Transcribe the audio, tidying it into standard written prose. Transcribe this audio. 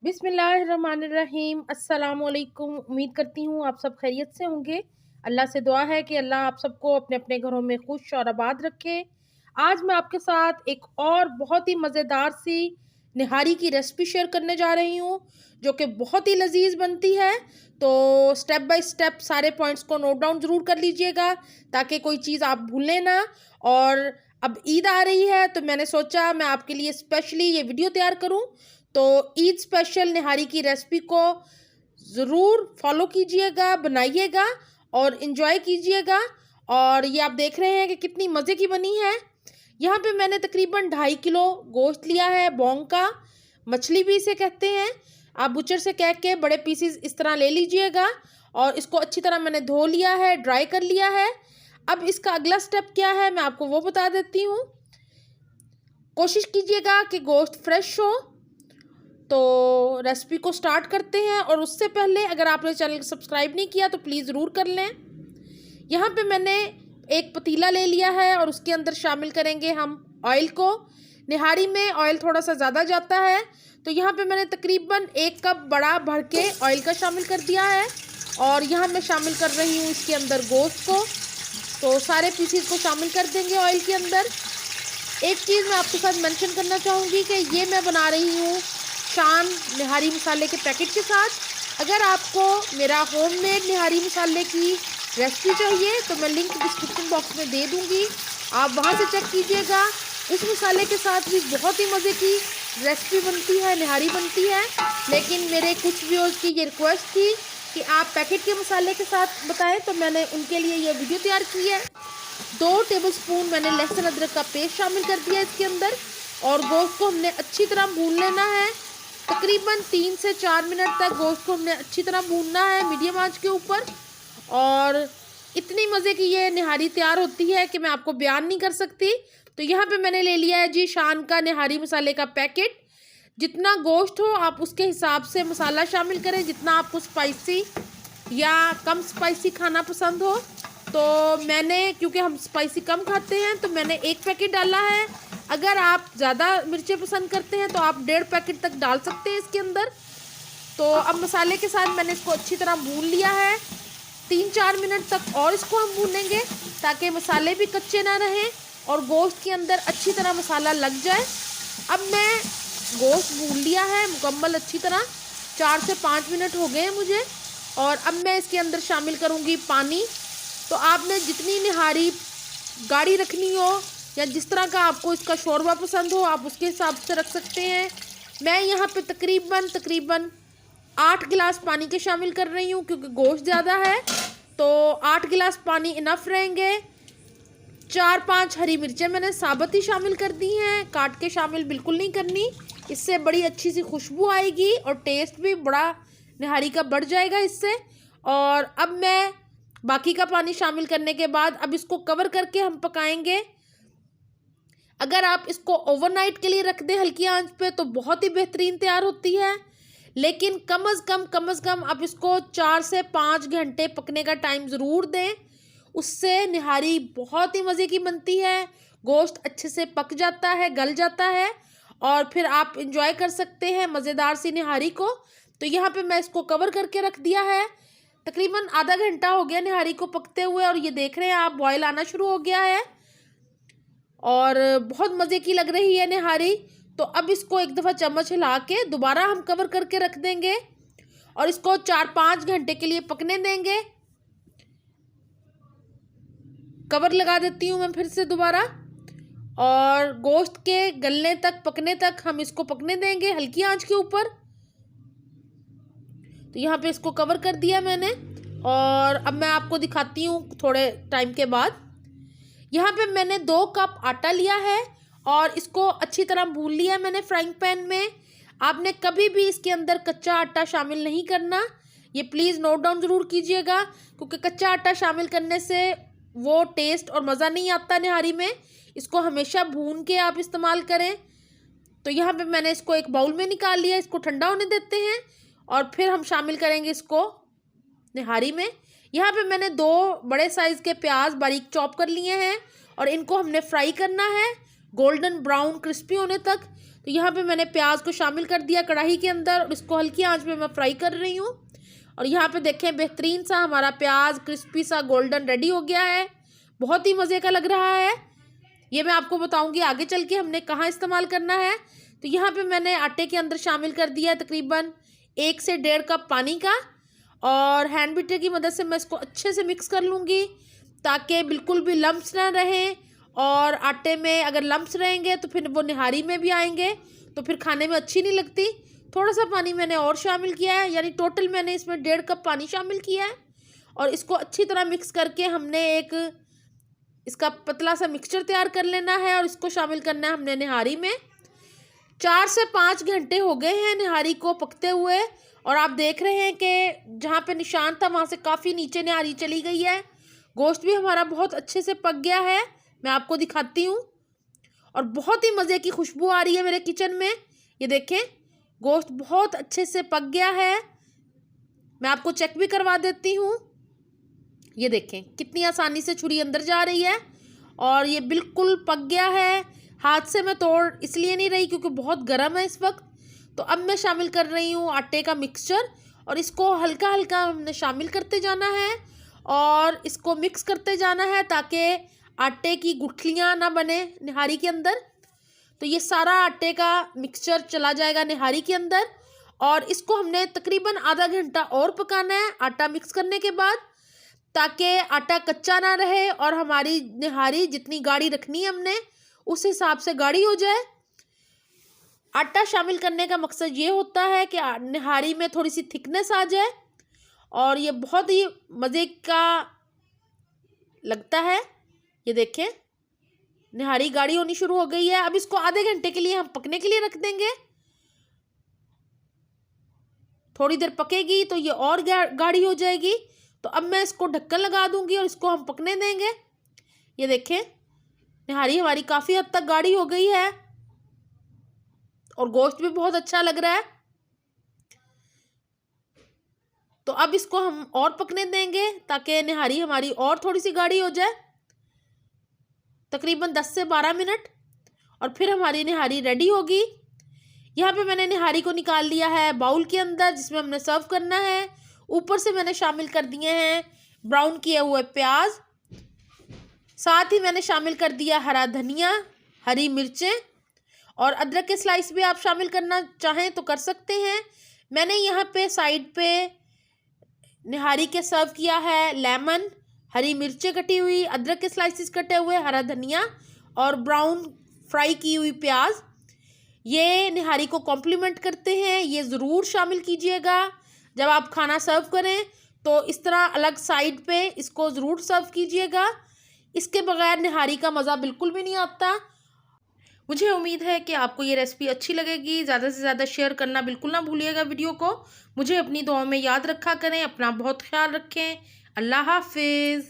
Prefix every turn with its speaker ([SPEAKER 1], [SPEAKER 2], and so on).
[SPEAKER 1] बिस्मिल्लाहिर्रहमानिर्रहीम। अस्सलामुअलैकुम। उम्मीद करती हूँ आप सब खैरियत से होंगे। अल्लाह से दुआ है कि अल्लाह आप सबको अपने अपने घरों में खुश और आबाद रखे। आज मैं आपके साथ एक और बहुत ही मज़ेदार सी निहारी की रेसिपी शेयर करने जा रही हूँ, जो कि बहुत ही लजीज बनती है। तो स्टेप बाय स्टेप सारे पॉइंट्स को नोट डाउन ज़रूर कर लीजिएगा, ताकि कोई चीज़ आप भूलें ना। और अब ईद आ रही है, तो मैंने सोचा मैं आपके लिए स्पेशली ये वीडियो तैयार करूँ। तो ईद स्पेशल निहारी की रेसिपी को ज़रूर फॉलो कीजिएगा, बनाइएगा और इन्जॉय कीजिएगा। और ये आप देख रहे हैं कि कितनी मज़े की बनी है। यहाँ पे मैंने तकरीबन 2.5 किलो गोश्त लिया है, बोंग का, मछली भी इसे कहते हैं। आप बुचर से कह के बड़े पीसीज इस तरह ले लीजिएगा। और इसको अच्छी तरह मैंने धो लिया है, ड्राई कर लिया है। अब इसका अगला स्टेप क्या है मैं आपको वो बता देती हूँ। कोशिश कीजिएगा कि गोश्त फ्रेश हो। तो रेसिपी को स्टार्ट करते हैं, और उससे पहले अगर आपने चैनल को सब्सक्राइब नहीं किया तो प्लीज़ ज़रूर कर लें। यहाँ पे मैंने एक पतीला ले लिया है और उसके अंदर शामिल करेंगे हम ऑयल को। निहारी में ऑयल थोड़ा सा ज़्यादा जाता है, तो यहाँ पे मैंने तकरीबन 1 कप बड़ा भर के ऑयल का शामिल कर दिया है। और यहाँ मैं शामिल कर रही हूँ इसके अंदर गोश्त को। तो सारे पीसीज को शामिल कर देंगे ऑयल के अंदर। एक चीज़ मैं आपके साथ मेंशन करना चाहूँगी कि ये मैं बना रही हूँ शान निहारी मसाले के पैकेट के साथ। अगर आपको मेरा होममेड निहारी मसाले की रेसिपी चाहिए तो मैं लिंक डिस्क्रिप्शन बॉक्स में दे दूँगी, आप वहाँ से चेक कीजिएगा। उस मसाले के साथ भी बहुत ही मज़े की रेसिपी बनती है, निहारी बनती है। लेकिन मेरे कुछ व्यूअर्स की ये रिक्वेस्ट थी कि आप पैकेट के मसाले के साथ बताएं, तो मैंने उनके लिए ये वीडियो तैयार की है। 2 टेबलस्पून मैंने लहसुन अदरक का पेस्ट शामिल कर दिया इसके अंदर। और गोश्त को हमने अच्छी तरह भून लेना है। तकरीबन 3 से 4 मिनट तक गोश्त को हमने अच्छी तरह भूनना है मीडियम आंच के ऊपर। और इतनी मज़े की ये निहारी तैयार होती है कि मैं आपको बयान नहीं कर सकती। तो यहाँ पे मैंने ले लिया है जी शान का निहारी मसाले का पैकेट। जितना गोश्त हो आप उसके हिसाब से मसाला शामिल करें, जितना आपको स्पाइसी या कम स्पाइसी खाना पसंद हो। तो मैंने, क्योंकि हम स्पाइसी कम खाते हैं, तो मैंने 1 पैकेट डाला है। अगर आप ज़्यादा मिर्चें पसंद करते हैं तो आप 1.5 पैकेट तक डाल सकते हैं इसके अंदर। तो अब मसाले के साथ मैंने इसको अच्छी तरह भून लिया है। 3-4 मिनट तक और इसको हम भूनेंगे, ताकि मसाले भी कच्चे ना रहें और गोश्त के अंदर अच्छी तरह मसाला लग जाए। अब मैं गोश्त भून लिया है मुकम्मल अच्छी तरह, 4 से 5 मिनट हो गए हैं मुझे। और अब मैं इसके अंदर शामिल करूँगी पानी। तो आपने जितनी निहारी गाढ़ी रखनी हो या जिस तरह का आपको इसका शोरबा पसंद हो, आप उसके हिसाब से रख सकते हैं। मैं यहाँ पे तकरीबन 8 गिलास पानी के शामिल कर रही हूँ, क्योंकि गोश्त ज़्यादा है। तो 8 गिलास पानी इनफ रहेंगे। 4-5 हरी मिर्चें मैंने साबुत ही शामिल कर दी हैं, काट के शामिल बिल्कुल नहीं करनी। इससे बड़ी अच्छी सी खुशबू आएगी और टेस्ट भी बड़ा निहारी का बढ़ जाएगा इससे। और अब मैं बाकी का पानी शामिल करने के बाद अब इसको कवर करके हम पकाएंगे। अगर आप इसको ओवरनाइट के लिए रख दें हल्की आंच पे तो बहुत ही बेहतरीन तैयार होती है। लेकिन कम अज़ कम आप इसको 4 से 5 घंटे पकने का टाइम ज़रूर दें। उससे निहारी बहुत ही मज़े की बनती है, गोश्त अच्छे से पक जाता है, गल जाता है, और फिर आप इंजॉय कर सकते हैं मज़ेदार सी निहारी को। तो यहाँ पे मैं इसको कवर करके रख दिया है। तकरीबन आधा घंटा हो गया निहारी को पकते हुए, और ये देख रहे हैं आप बॉयल आना शुरू हो गया है और बहुत मज़े की लग रही है निहारी। तो अब इसको एक दफ़ा चम्मच हिला के दोबारा हम कवर करके रख देंगे और इसको 4-5 घंटे के लिए पकने देंगे। कवर लगा देती हूँ मैं फिर से दोबारा, और गोश्त के गलने तक, पकने तक हम इसको पकने देंगे हल्की आंच के ऊपर। तो यहाँ पे इसको कवर कर दिया मैंने, और अब मैं आपको दिखाती हूँ थोड़े टाइम के बाद। यहाँ पे मैंने 2 कप आटा लिया है और इसको अच्छी तरह भून लिया है मैंने फ्राइंग पैन में। आपने कभी भी इसके अंदर कच्चा आटा शामिल नहीं करना, ये प्लीज़ नोट डाउन ज़रूर कीजिएगा, क्योंकि कच्चा आटा शामिल करने से वो टेस्ट और मज़ा नहीं आता निहारी में। इसको हमेशा भून के आप इस्तेमाल करें। तो यहाँ पे मैंने इसको एक बाउल में निकाल लिया, इसको ठंडा होने देते हैं और फिर हम शामिल करेंगे इसको निहारी में। यहाँ पे मैंने 2 बड़े साइज़ के प्याज बारीक चॉप कर लिए हैं और इनको हमने फ्राई करना है गोल्डन ब्राउन क्रिस्पी होने तक। तो यहाँ पे मैंने प्याज को शामिल कर दिया कढ़ाई के अंदर और इसको हल्की आंच पे मैं फ्राई कर रही हूँ। और यहाँ पे देखें बेहतरीन सा हमारा प्याज क्रिस्पी सा गोल्डन रेडी हो गया है, बहुत ही मज़े का लग रहा है। ये मैं आपको बताऊंगी आगे चल के हमने कहाँ इस्तेमाल करना है। तो यहाँ पे मैंने आटे के अंदर शामिल कर दिया है तकरीबन 1 से 1.5 कप पानी का, और हैंड बीटर की मदद से मैं इसको अच्छे से मिक्स कर लूँगी ताकि बिल्कुल भी लम्स ना रहें। और आटे में अगर लम्स रहेंगे तो फिर वो निहारी में भी आएंगे, तो फिर खाने में अच्छी नहीं लगती। थोड़ा सा पानी मैंने और शामिल किया है, यानी टोटल मैंने इसमें 1.5 कप पानी शामिल किया है। और इसको अच्छी तरह मिक्स करके हमने एक इसका पतला सा मिक्सचर तैयार कर लेना है और इसको शामिल करना है हमने निहारी में। 4 से 5 घंटे हो गए हैं निहारी को पकते हुए, और आप देख रहे हैं कि जहाँ पे निशान था वहाँ से काफ़ी नीचे निहारी चली गई है। गोश्त भी हमारा बहुत अच्छे से पक गया है, मैं आपको दिखाती हूँ। और बहुत ही मज़े की खुशबू आ रही है मेरे किचन में। ये देखें गोश्त बहुत अच्छे से पक गया है, मैं आपको चेक भी करवा देती हूँ। ये देखें कितनी आसानी से छुरी अंदर जा रही है और ये बिल्कुल पक गया है। हाथ से मैं तोड़ इसलिए नहीं रही क्योंकि बहुत गर्म है इस वक्त। तो अब मैं शामिल कर रही हूँ आटे का मिक्सचर, और इसको हल्का हल्का हमने शामिल करते जाना है और इसको मिक्स करते जाना है ताकि आटे की गुठलियाँ ना बने निहारी के अंदर। तो ये सारा आटे का मिक्सचर चला जाएगा निहारी के अंदर, और इसको हमने तकरीबन आधा घंटा और पकाना है आटा मिक्स करने के बाद, ताकि आटा कच्चा ना रहे और हमारी निहारी जितनी गाढ़ी रखनी है हमने उस हिसाब से गाढ़ी हो जाए। आटा शामिल करने का मकसद ये होता है कि निहारी में थोड़ी सी थिकनेस आ जाए और ये बहुत ही मज़े का लगता है। ये देखें निहारी गाढ़ी होनी शुरू हो गई है। अब इसको आधे घंटे के लिए हम पकने के लिए रख देंगे। थोड़ी देर पकेगी तो ये और गाढ़ी हो जाएगी। तो अब मैं इसको ढक्कन लगा दूंगी और इसको हम पकने देंगे। ये देखें निहारी हमारी काफ़ी हद तक गाढ़ी हो गई है और गोश्त भी बहुत अच्छा लग रहा है। तो अब इसको हम और पकने देंगे ताकि निहारी हमारी और थोड़ी सी गाढ़ी हो जाए, तकरीबन 10 से 12 मिनट, और फिर हमारी निहारी रेडी होगी। यहाँ पे मैंने निहारी को निकाल लिया है बाउल के अंदर जिसमें हमने सर्व करना है। ऊपर से मैंने शामिल कर दिए हैं ब्राउन किए हुए प्याज, साथ ही मैंने शामिल कर दिया हरा धनिया, हरी मिर्चें, और अदरक के स्लाइस भी आप शामिल करना चाहें तो कर सकते हैं। मैंने यहाँ पे साइड पे निहारी के सर्व किया है लेमन, हरी मिर्चें कटी हुई, अदरक के स्लाइसिस कटे हुए, हरा धनिया और ब्राउन फ्राई की हुई प्याज। ये निहारी को कॉम्प्लीमेंट करते हैं, ये ज़रूर शामिल कीजिएगा जब आप खाना सर्व करें। तो इस तरह अलग साइड पे इसको ज़रूर सर्व कीजिएगा, इसके बगैर निहारी का मज़ा बिल्कुल भी नहीं आता। मुझे उम्मीद है कि आपको ये रेसिपी अच्छी लगेगी। ज़्यादा से ज़्यादा शेयर करना बिल्कुल ना भूलिएगा वीडियो को। मुझे अपनी दुआओं में याद रखा करें। अपना बहुत ख्याल रखें। अल्लाह हाफिज़।